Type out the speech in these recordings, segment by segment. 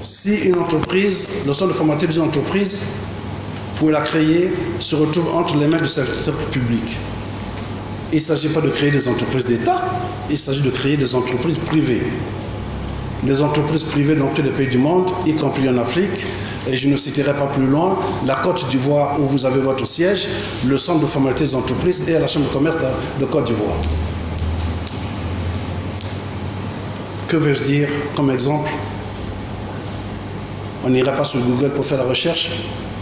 Si une entreprise, le centre de formalité d'une entreprise, pour la créer, se retrouve entre les mains du secteur public. Il ne s'agit pas de créer des entreprises d'État, il s'agit de créer des entreprises privées. Les entreprises privées dans tous les pays du monde, y compris en Afrique, et je ne citerai pas plus loin, la Côte d'Ivoire où vous avez votre siège, le centre de formalité des entreprises et à la Chambre de commerce de Côte d'Ivoire. Que veux-je dire comme exemple? On n'ira pas sur Google pour faire la recherche.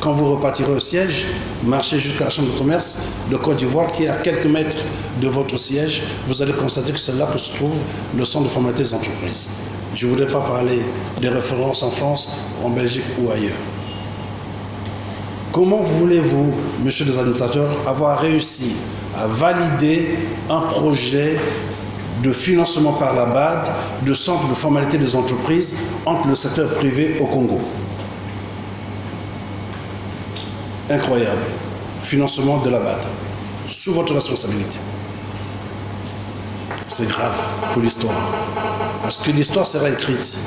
Quand vous repartirez au siège, marchez jusqu'à la Chambre de commerce de Côte d'Ivoire qui est à quelques mètres de votre siège. Vous allez constater que c'est là que se trouve le centre de formalité des entreprises. Je ne voudrais pas parler des références en France, en Belgique ou ailleurs. Comment voulez-vous, monsieur les administrateurs, avoir réussi à valider un projet de financement par la BAD de centre de formalité des entreprises entre le secteur privé au Congo? Incroyable. Financement de la BAD, sous votre responsabilité. C'est grave pour l'histoire. Parce que l'histoire sera écrite.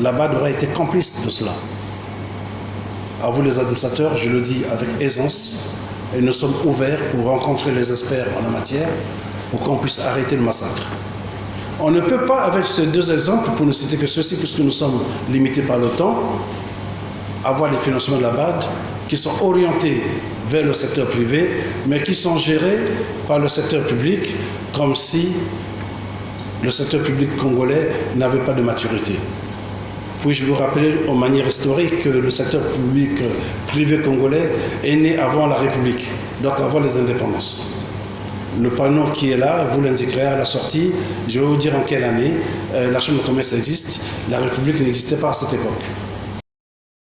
La BAD aura été complice de cela. À vous les administrateurs, je le dis avec aisance, et nous sommes ouverts pour rencontrer les experts en la matière, pour qu'on puisse arrêter le massacre. On ne peut pas, avec ces deux exemples, pour ne citer que ceux-ci, puisque nous sommes limités par le temps, avoir les financements de la BAD qui sont orientés vers le secteur privé, mais qui sont gérés par le secteur public, comme si le secteur public congolais n'avait pas de maturité. Puis-je vous rappeler en manière historique que le secteur public privé congolais est né avant la République, donc avant les indépendances. Le panneau qui est là, vous l'indiquerez à la sortie, je vais vous dire en quelle année la Chambre de commerce existe, la République n'existait pas à cette époque.